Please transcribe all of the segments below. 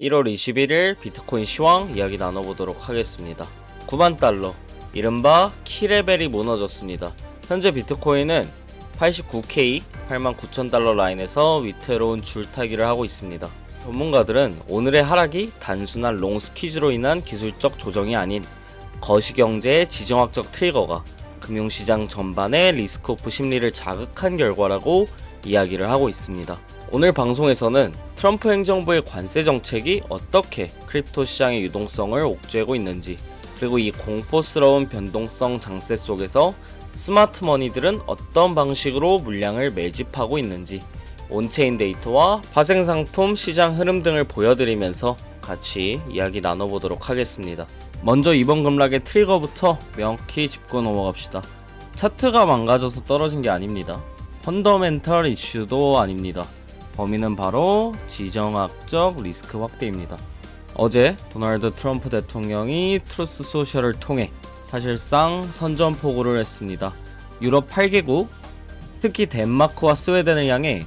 1월 21일 비트코인 시황 이야기 나눠보도록 하겠습니다. 9만 달러, 이른바 키레벨이 무너졌습니다. 현재 비트코인은 89K, 89,000달러 라인에서 위태로운 줄타기를 하고 있습니다. 전문가들은 오늘의 하락이 단순한 롱 스퀴즈로 인한 기술적 조정이 아닌 거시경제의 지정학적 트리거가 금융시장 전반의 리스크오프 심리를 자극한 결과라고 이야기를 하고 있습니다. 오늘 방송에서는 트럼프 행정부의 관세 정책이 어떻게 크립토 시장의 유동성을 옥죄고 있는지, 그리고 이 공포스러운 변동성 장세 속에서 스마트 머니들은 어떤 방식으로 물량을 매집하고 있는지, 온체인 데이터와 파생상품 시장 흐름 등을 보여드리면서 같이 이야기 나눠보도록 하겠습니다. 먼저 이번 급락의 트리거부터 명확히 짚고 넘어갑시다. 차트가 망가져서 떨어진 게 아닙니다. 펀더멘털 이슈도 아닙니다. 범인은 바로 지정학적 리스크 확대입니다. 어제 도널드 트럼프 대통령이 트루스 소셜을 통해 사실상 선전포고를 했습니다. 유럽 8개국, 특히 덴마크와 스웨덴을 향해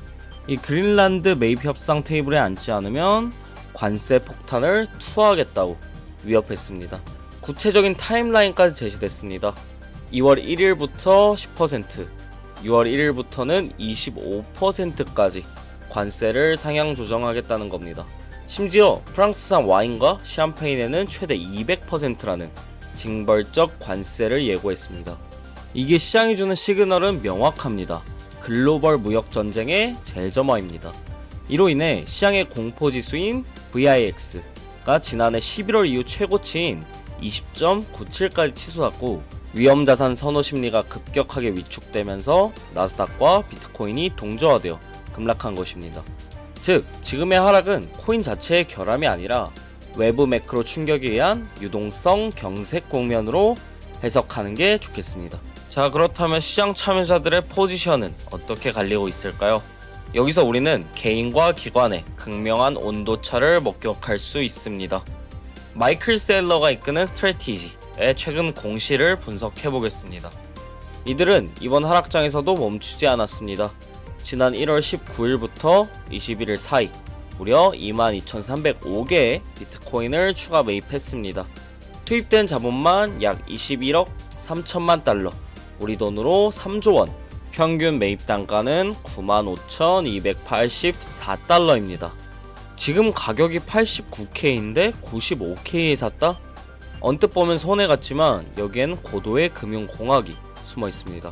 이 그린란드 매입 협상 테이블에 앉지 않으면 관세 폭탄을 투하하겠다고 위협했습니다. 구체적인 타임라인까지 제시됐습니다. 2월 1일부터 10%, 6월 1일부터는 25%까지 관세를 상향 조정하겠다는 겁니다. 심지어 프랑스산 와인과 샴페인에는 최대 200%라는 징벌적 관세를 예고했습니다. 이게 시장이 주는 시그널은 명확합니다. 글로벌 무역 전쟁의 재점화입니다. 이로 인해 시장의 공포지수인 VIX가 지난해 11월 이후 최고치인 20.97까지 치솟았고, 위험자산 선호 심리가 급격하게 위축되면서 나스닥과 비트코인이 동조화되어 급락한 것입니다. 즉, 지금의 하락은 코인 자체의 결함이 아니라 외부 매크로 충격에 의한 유동성 경색 국면으로 해석하는 게 좋겠습니다. 자, 그렇다면 시장 참여자들의 포지션은 어떻게 갈리고 있을까요? 여기서 우리는 개인과 기관의 극명한 온도차를 목격할 수 있습니다. 마이클 셀러가 이끄는 스트래티지의 최근 공시를 분석해 보겠습니다. 이들은 이번 하락장에서도 멈추지 않았습니다. 지난 1월 19일부터 21일 사이 무려 22,305개의 비트코인을 추가 매입했습니다. 투입된 자본만 약 21억 3천만 달러, 우리 돈으로 3조 원, 평균 매입 단가는 95,284달러입니다. 지금 가격이 89K인데 95K에 샀다? 언뜻 보면 손해 같지만 여기엔 고도의 금융공학이 숨어 있습니다.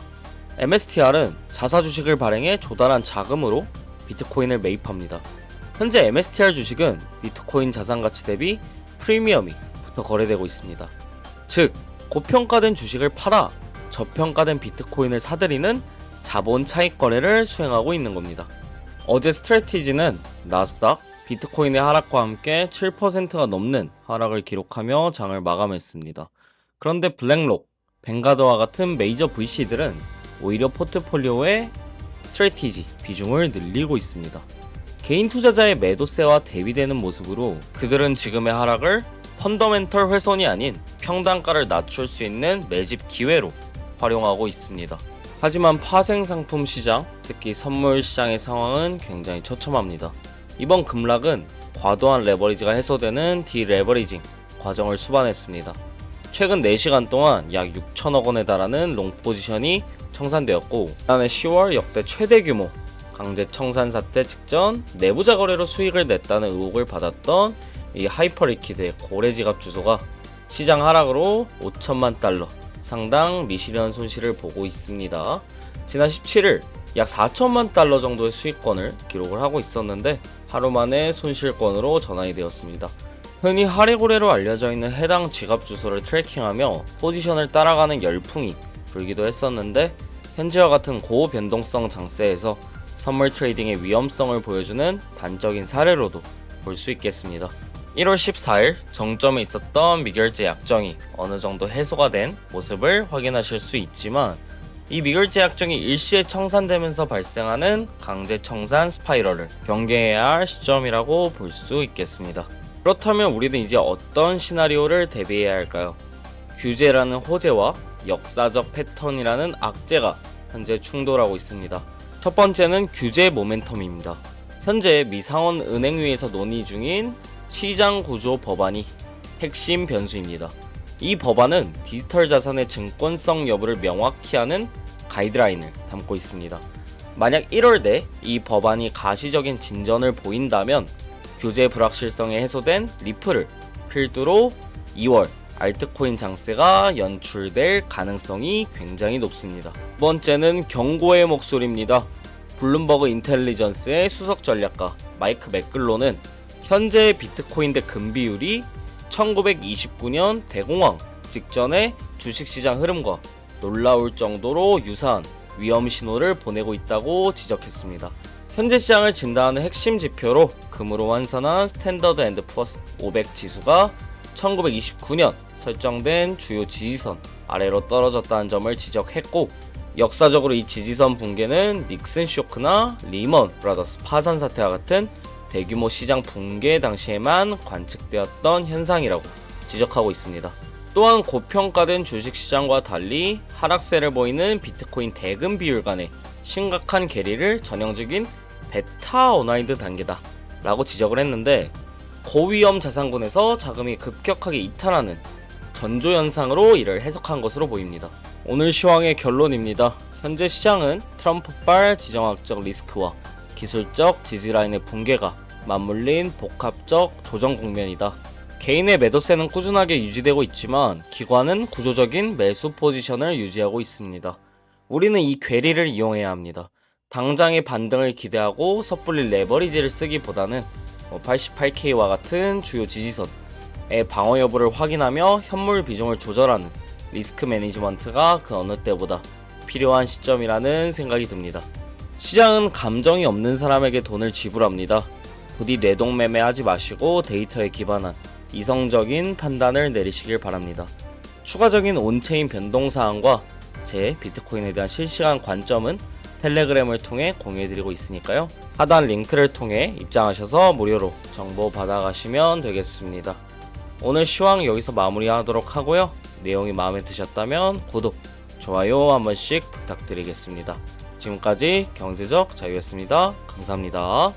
MSTR은 자사 주식을 발행해 조달한 자금으로 비트코인을 매입합니다. 현재 MSTR 주식은 비트코인 자산가치 대비 프리미엄이 붙어 거래되고 있습니다. 즉, 고평가된 주식을 팔아 저평가된 비트코인을 사들이는 자본 차익 거래를 수행하고 있는 겁니다. 어제 스트래티지는 나스닥, 비트코인의 하락과 함께 7%가 넘는 하락을 기록하며 장을 마감했습니다. 그런데 블랙록, 뱅가드와 같은 메이저 VC들은 오히려 포트폴리오의 스트래티지 비중을 늘리고 있습니다. 개인 투자자의 매도세와 대비되는 모습으로 그들은 지금의 하락을 펀더멘털 훼손이 아닌 평단가를 낮출 수 있는 매집 기회로 활용하고 있습니다. 하지만 파생상품 시장, 특히 선물 시장의 상황은 굉장히 처참합니다. 이번 급락은 과도한 레버리지가 해소되는 디레버리징 과정을 수반했습니다. 최근 4시간 동안 약 6천억 원에 달하는 롱 포지션이 청산되었고, 지난해 10월 역대 최대 규모 강제 청산 사태 직전 내부자 거래로 수익을 냈다는 의혹을 받았던 이 하이퍼리퀴드의 고래지갑 주소가 시장 하락으로 5천만 달러 상당 미실현 손실을 보고 있습니다. 지난 17일 약 4천만 달러 정도의 수익권을 기록을 하고 있었는데 하루 만에 손실권으로 전환이 되었습니다. 흔히 하리고래로 알려져 있는 해당 지갑 주소를 트래킹하며 포지션을 따라가는 열풍이 불기도 했었는데, 현재와 같은 고변동성 장세에서 선물 트레이딩의 위험성을 보여주는 단적인 사례로도 볼 수 있겠습니다. 1월 14일 정점에 있었던 미결제 약정이 어느 정도 해소가 된 모습을 확인하실 수 있지만, 이 미결제 약정이 일시에 청산되면서 발생하는 강제 청산 스파이럴을 경계해야 할 시점이라고 볼 수 있겠습니다. 그렇다면 우리는 이제 어떤 시나리오를 대비해야 할까요? 규제라는 호재와 역사적 패턴이라는 악재가 현재 충돌하고 있습니다. 첫 번째는 규제 모멘텀입니다. 현재 미 상원 은행위에서 논의 중인 시장 구조 법안이 핵심 변수입니다. 이 법안은 디지털 자산의 증권성 여부를 명확히 하는 가이드라인을 담고 있습니다. 만약 1월 내 이 법안이 가시적인 진전을 보인다면 규제 불확실성이 해소된 리플을 필두로 2월 알트코인 장세가 연출될 가능성이 굉장히 높습니다. 두 번째는 경고의 목소리입니다. 블룸버그 인텔리전스의 수석 전략가 마이크 맥글로는 현재 비트코인 대 금 비율이 1929년 대공황 직전의 주식시장 흐름과 놀라울 정도로 유사한 위험 신호를 보내고 있다고 지적했습니다. 현재 시장을 진단하는 핵심 지표로 금으로 환산한 스탠더드 앤드 푸어스 500 지수가 1929년 설정된 주요 지지선 아래로 떨어졌다는 점을 지적했고, 역사적으로 이 지지선 붕괴는 닉슨 쇼크나 리먼 브라더스 파산 사태와 같은 대규모 시장 붕괴 당시에만 관측되었던 현상이라고 지적하고 있습니다. 또한 고평가된 주식시장과 달리 하락세를 보이는 비트코인 대금 비율 간의 심각한 괴리를 전형적인 베타 어나인드 단계다 라고 지적을 했는데, 고위험 자산군에서 자금이 급격하게 이탈하는 전조현상으로 이를 해석한 것으로 보입니다. 오늘 시황의 결론입니다. 현재 시장은 트럼프발 지정학적 리스크와 기술적 지지라인의 붕괴가 맞물린 복합적 조정 국면이다. 개인의 매도세는 꾸준하게 유지되고 있지만 기관은 구조적인 매수 포지션을 유지하고 있습니다. 우리는 이 괴리를 이용해야 합니다. 당장의 반등을 기대하고 섣불리 레버리지를 쓰기보다는 88K와 같은 주요 지지선의 방어 여부를 확인하며 현물 비중을 조절하는 리스크 매니지먼트가 그 어느 때보다 필요한 시점이라는 생각이 듭니다. 시장은 감정이 없는 사람에게 돈을 지불합니다. 부디 뇌동매매하지 마시고 데이터에 기반한 이성적인 판단을 내리시길 바랍니다. 추가적인 온체인 변동사항과 제 비트코인에 대한 실시간 관점은 텔레그램을 통해 공유해드리고 있으니까요. 하단 링크를 통해 입장하셔서 무료로 정보 받아가시면 되겠습니다. 오늘 시황 여기서 마무리하도록 하고요. 내용이 마음에 드셨다면 구독, 좋아요 한 번씩 부탁드리겠습니다. 지금까지 경제적 자유였습니다. 감사합니다.